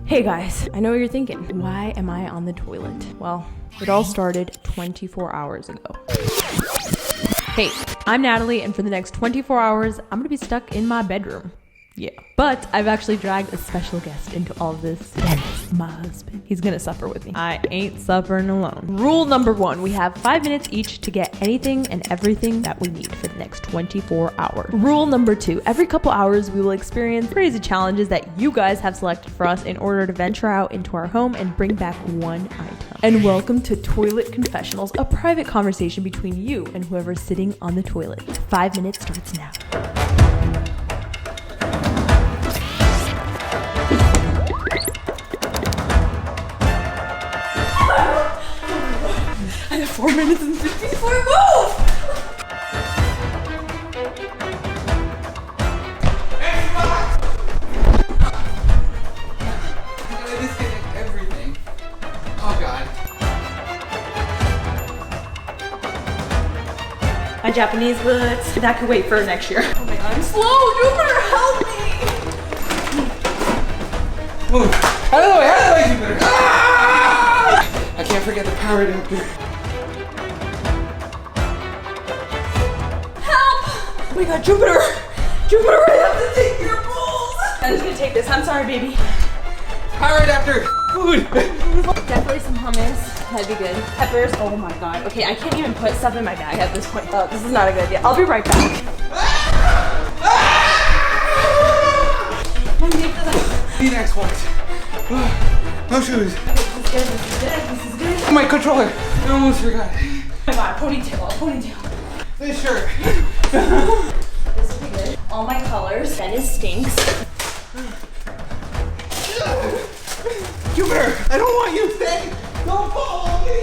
Hey guys, I know what you're thinking. Why am I on the toilet? Well, it all started 24 hours ago. Hey, I'm Natalie, and for the next 24 hours, I'm gonna be stuck in my bedroom. Yeah. But I've actually dragged a special guest into all of this. Dennis, my husband. He's gonna suffer with me. I ain't suffering alone. Rule number 1, we have 5 minutes each to get anything and everything that we need for the next 24 hours. Rule number 2, every couple hours we will experience crazy challenges that you guys have selected for us in order to venture out into our home and bring back one item. And welcome to Toilet Confessionals, a private conversation between you and whoever's sitting on the toilet. 5 minutes starts now. I have 4 minutes and 54 move! I'm gonna disconnect everything. Oh god. My Japanese books. That could wait for next year. Oh my god, I'm slow! Jupiter, help me! Move. Out of the way, Jupiter. Ah! I can't forget the power adapter. Oh my god, Jupiter! Jupiter, I have to take your balls! I'm just gonna take this. I'm sorry, baby. Power adapter. Food. Definitely some hummus. That'd be good. Peppers. Oh my god. Okay, I can't even put stuff in my bag at this point. Oh, this is not a good idea. I'll be right back. Need Xbox. No shoes. Okay, this is good. This is good. This is good. My controller. I almost forgot. Oh my god, ponytail. Ponytail. This shirt. This will be good. All my colors. Dennis stinks. Jupiter, I don't want you staying. Don't follow me.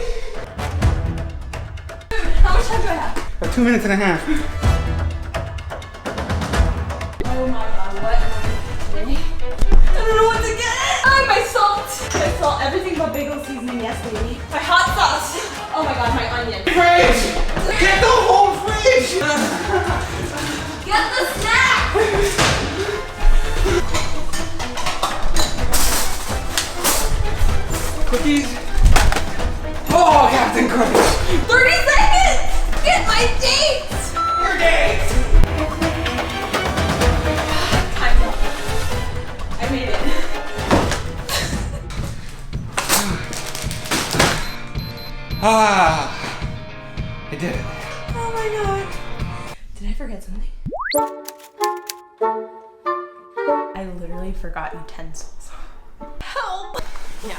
How much time do I have? About 2 minutes and a half. Oh my god, what am I doing today? I don't know what to get. Ah, my salt. My salt, everything but bagel seasoning, yes baby. My hot sauce. Oh my god, my onion. Fridge! Get the whole fridge! Get the snack! Cookies? Oh, Captain Crunch! 30 seconds! Get my dates! Your dates! Time's up. I made it. Ah, I did it. Oh my god. Did I forget something? I literally forgot utensils. Help! Yeah.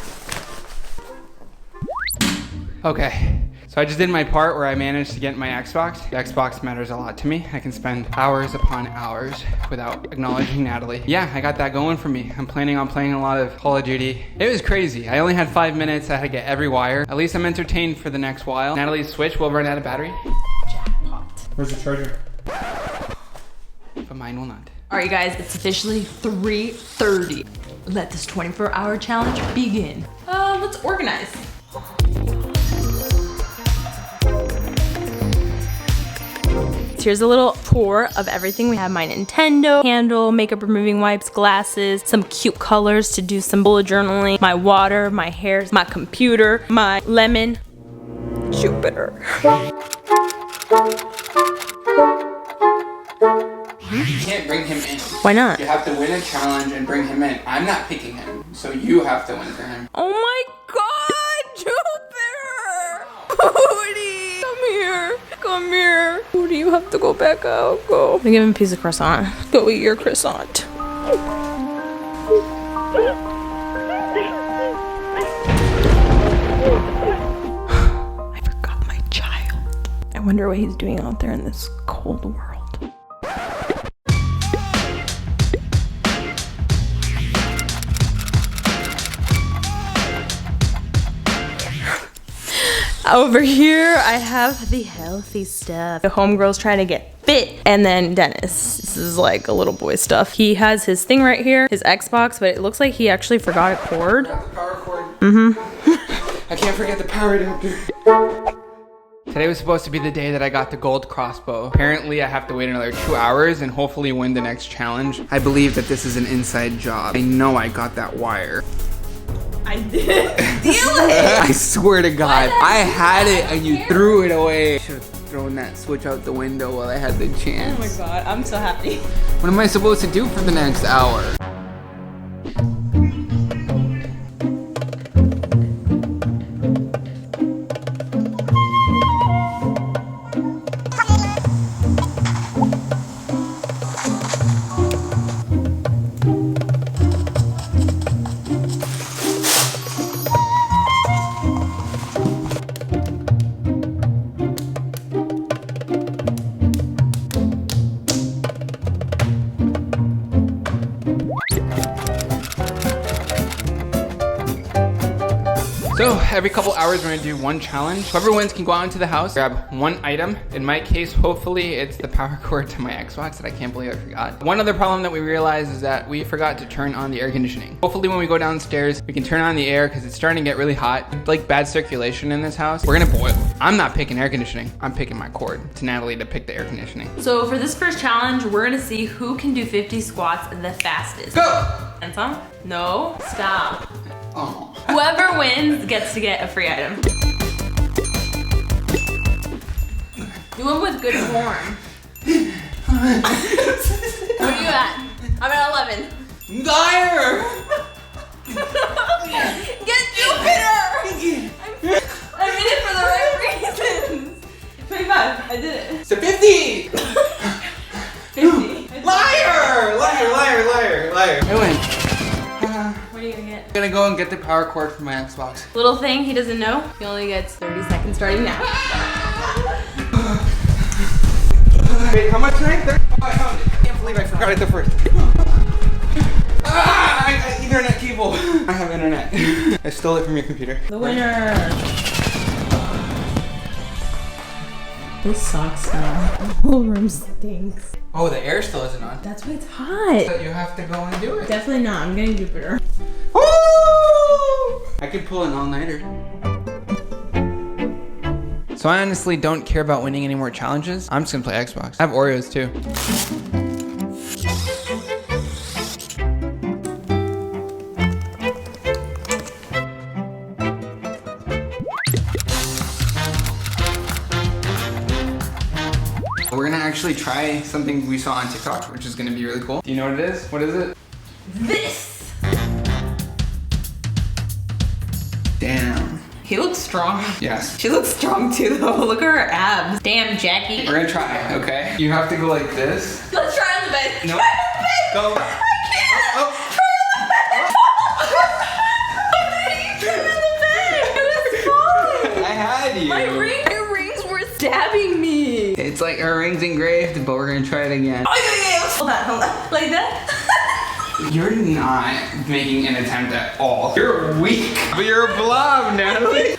Okay, so I just did my part where I managed to get my Xbox. The Xbox matters a lot to me. I can spend hours upon hours without acknowledging Natalie. Yeah, I got that going for me. I'm planning on playing a lot of Call of Duty. It was crazy. I only had 5 minutes. I had to get every wire. At least I'm entertained for the next while. Natalie's Switch will run out of battery. Jackpot. Where's the charger? But mine will not. Alright guys, it's officially 3:30. Let this 24-hour challenge begin. Let's organize. Here's a little tour of everything. We have my Nintendo, candle, makeup removing wipes, glasses, some cute colors to do some bullet journaling, my water, my hair, my computer, my lemon, Jupiter. You can't bring him in. Why not? You have to win a challenge and bring him in. I'm not picking him, so you have to win for him. Oh my god, Jupiter! Cody, come here. Come here. Cody, you have to go back out. Go. Give him a piece of croissant. Go eat your croissant. I forgot my child. I wonder what he's doing out there in this cold world. Over here, I have the healthy stuff. The homegirl's trying to get fit. And then Dennis, this is like a little boy stuff. He has his thing right here, his Xbox, but it looks like he actually forgot a cord. Got the power cord. Mm-hmm. I can't forget the power adapter. Today was supposed to be the day that I got the gold crossbow. Apparently I have to wait another 2 hours and hopefully win the next challenge. I believe that this is an inside job. I know I got that wire. I didn't steal it. I swear to God, Why I did had it and you care? threw it away. Should have thrown that switch out the window while I had the chance. Oh my god, I'm so happy. What am I supposed to do for the next hour? So every couple hours we're gonna do one challenge. Whoever wins can go out into the house, grab one item. In my case, hopefully it's the power cord to my Xbox that I can't believe I forgot. One other problem that we realized is that we forgot to turn on the air conditioning. Hopefully when we go downstairs, we can turn on the air because it's starting to get really hot. It's like bad circulation in this house. We're gonna boil. I'm not picking air conditioning. I'm picking my cord to Natalie to pick the air conditioning. So for this first challenge, we're gonna see who can do 50 squats the fastest. Go! And some? No, stop. Oh. Whoever wins gets to get a free item. Do them with good form. What are you at? I'm at 11. Liar! Get Jupiter! I'm in it for the right reasons. 25, I did it. So 50! 50. Liar! Liar! I win. What are you gonna get? I'm gonna go and get the power cord for my Xbox. Little thing he doesn't know, he only gets 30 seconds starting now. Wait, how much time? 30? Oh, I found it. I can't believe I forgot it the first. Ah, I got Ethernet cable. I have internet. I stole it from your computer. The winner. This sucks now. The whole room stinks. Oh, the air still isn't on. That's why it's hot. But you have to go and do it. Definitely not. I'm getting Jupiter. Woo! I could pull an all-nighter. So I honestly don't care about winning any more challenges. I'm just gonna play Xbox. I have Oreos too. We're gonna actually try something we saw on TikTok, which is gonna be really cool. Do you know what it is? What is it? This! Damn. He looks strong. Yes. She looks strong too though. Look at her abs. Damn, Jackie. We're gonna try, okay? You have to go like this. Let's try on the bed. No. Try on the bed. Go. I can't. Oh. Try on the bed. Try on the bed. It was fun. I had you. My rings were stabbing me. It's like her ring's engraved, but we're gonna try it again. Oh, yeah. Hold on. Like that? You're not making an attempt at all. You're weak. But you're a blob, Natalie.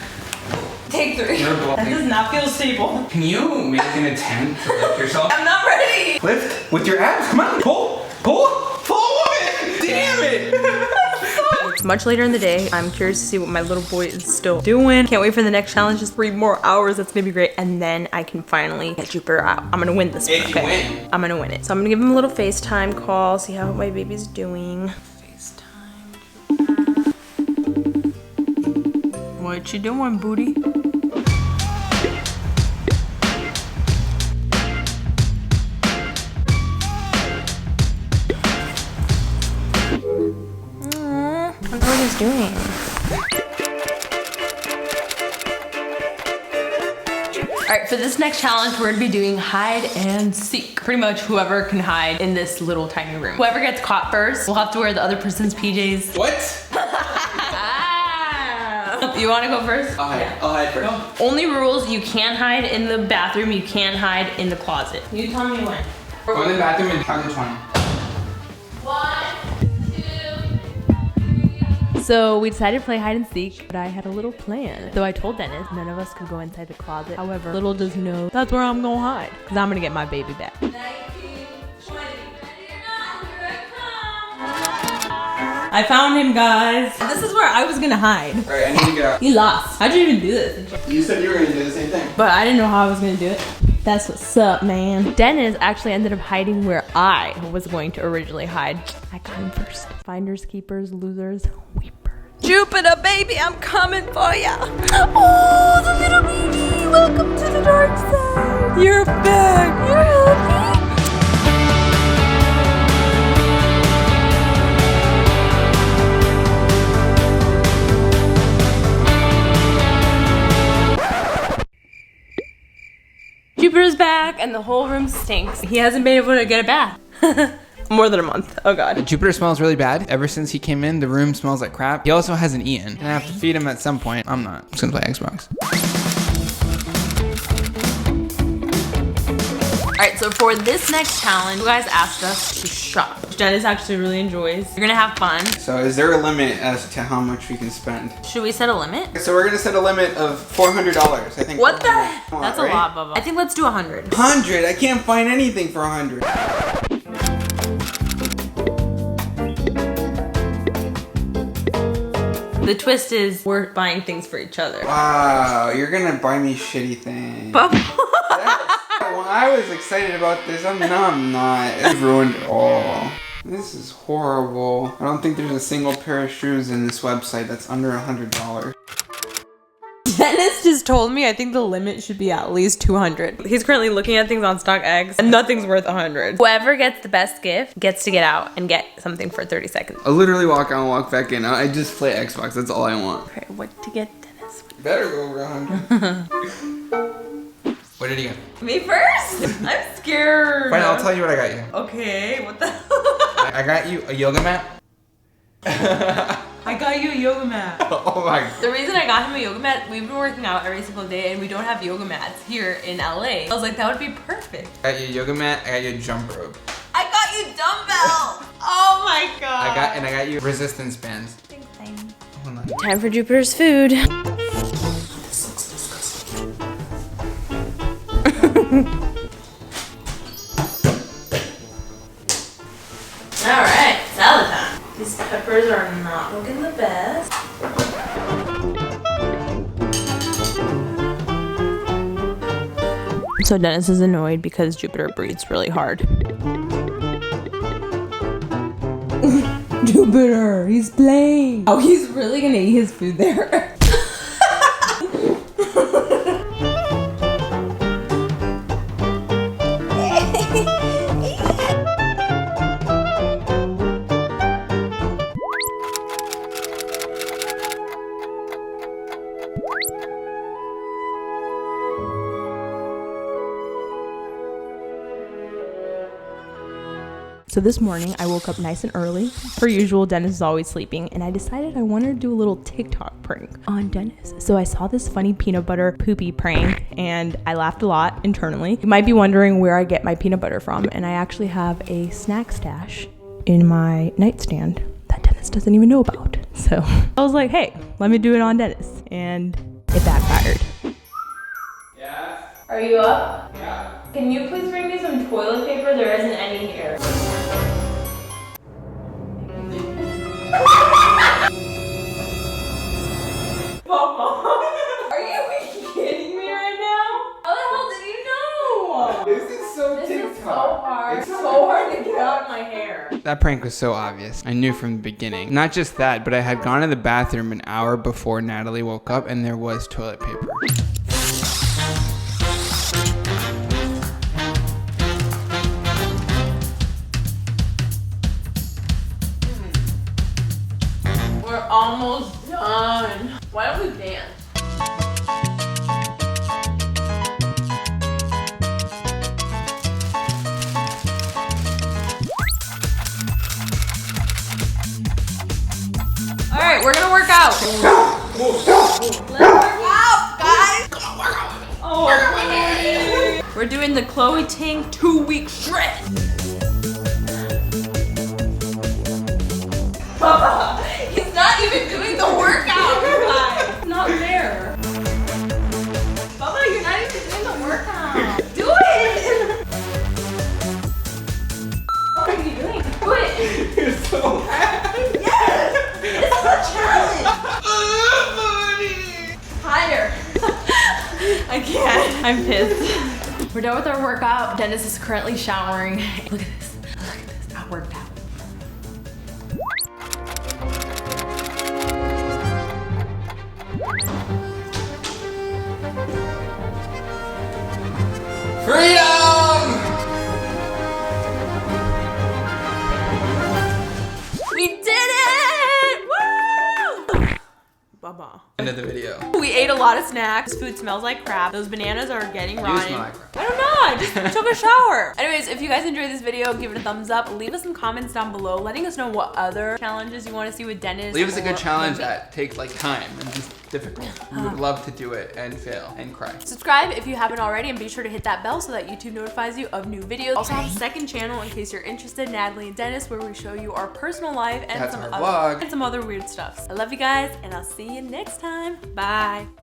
Take 3. You're a blob. That does not feel stable. Can you make an attempt to lift yourself? I'm not ready. Lift with your abs. Come on. Pull. Woman. Damn it. It's much later in the day. I'm curious to see what my little boy is still doing. Can't wait for the next challenge. Just 3 more hours. That's gonna be great. And then I can finally get Jupiter out. I'm gonna win this one. If you win. I'm gonna win it. So I'm gonna give him a little FaceTime call, see how my baby's doing. FaceTime. What you doing, booty? I wonder what he's doing. Alright, for this next challenge, we're gonna be doing hide and seek. Pretty much whoever can hide in this little tiny room. Whoever gets caught first will have to wear the other person's PJs. What? You wanna go first? I'll hide first. No. Only rules, you can't hide in the bathroom, you can't hide in the closet. You tell me when. Go in the bathroom and count to 20. 1, 2, 3. So we decided to play hide and seek, but I had a little plan. Though I told Dennis none of us could go inside the closet. However, little does he know, that's where I'm gonna hide. Cause I'm gonna get my baby back. 19, 20, I found him, guys. This is where I was gonna hide. Alright, I need to get out. You lost. How'd you even do this? You said you were gonna do the same thing. But I didn't know how I was gonna do it. That's what's up, man. Dennis actually ended up hiding where I was going to originally hide. I got him first. Finders, keepers, losers, weepers. Jupiter, baby, I'm coming for ya. Oh, the little baby. Welcome to the dark side. You're back. You're happy. Jupiter's back and the whole room stinks. He hasn't been able to get a bath. More than a month. Oh god. Jupiter smells really bad. Ever since he came in, the room smells like crap. He also hasn't eaten, and I have to feed him at some point. I'm not. I'm just gonna play Xbox. Alright, so for this next challenge, you guys asked us to shop, which Dennis actually really enjoys. You're gonna have fun. So is there a limit as to how much we can spend? Should we set a limit? So we're gonna set a limit of $400, I think. What the? That's a lot, Bubba. I think let's do 100. 100? I can't find anything for 100. The twist is we're buying things for each other. Wow, you're gonna buy me shitty things. Bubba. When I was excited about this, now I'm not. It ruined it all. This is horrible. I don't think there's a single pair of shoes in this website that's under $100. Dennis just told me I think the limit should be at least 200. He's currently looking at things on StockX and nothing's worth 100. Whoever gets the best gift gets to get out and get something for 30 seconds. I literally walk out and walk back in. I just play Xbox. That's all I want. Okay, what to get Dennis? Better go over 100. What did you get? Me first? I'm scared. Fine, I'll tell you what I got you. Okay, what the I got you a yoga mat. I got you a yoga mat. Oh my god. The reason I got him a yoga mat, we've been working out every single day and we don't have yoga mats here in LA. I was like, that would be perfect. I got you a yoga mat, I got you a jump rope. I got you dumbbells. Oh my god. I got you resistance bands. Thanks, Tiny. Hold on. Time for Jupiter's food. This looks disgusting. Alright, salad time. These peppers are not looking the best. So Dennis is annoyed because Jupiter breathes really hard. Jupiter, he's playing. Oh, he's really gonna eat his food there. So this morning I woke up nice and early. Per usual, Dennis is always sleeping, and I decided I wanted to do a little TikTok prank on Dennis. So I saw this funny peanut butter poopy prank and I laughed a lot internally. You might be wondering where I get my peanut butter from, and I actually have a snack stash in my nightstand that Dennis doesn't even know about. So I was like, hey, let me do it on Dennis, and it backfired. Yeah? Are you up? Yeah. Can you please bring me some toilet paper? There isn't any here. Are you kidding me right now? How the hell did you know? This is so This TikTok. is so hard. It's so hard to get out of my hair. That prank was so obvious. I knew from the beginning. Not just that, but I had gone to the bathroom an hour before Natalie woke up and there was toilet paper. We're almost done. Why don't we dance? All right, we're gonna work out. Let's work out, guys. Oh, we're doing the Chloe Ting 2-week shred. Papa, he's not even doing the workout, you guys. It's not fair. Papa, you're not even doing the workout. Do it. What are you doing? Do it. You're so bad. Yes. This is a challenge. Higher. I can't. I'm pissed. We're done with our workout. Dennis is currently showering. Look at this. Look at this. I worked out. Baba. End of the video. We ate a lot of snacks. This food smells like crap. Those bananas are getting rotten. You smell like crap. I don't know. I just took a shower. Anyways, if you guys enjoyed this video, give it a thumbs up. Leave us some comments down below, letting us know what other challenges you want to see with Dennis. Leave us a good challenge that takes like time and just difficult. We would love to do it and fail and cry. Subscribe if you haven't already, and be sure to hit that bell so that YouTube notifies you of new videos. Also have a second channel in case you're interested, Natalie and Dennis, where we show you our personal life and some other weird stuff. I love you guys, and I'll see you next time. Bye.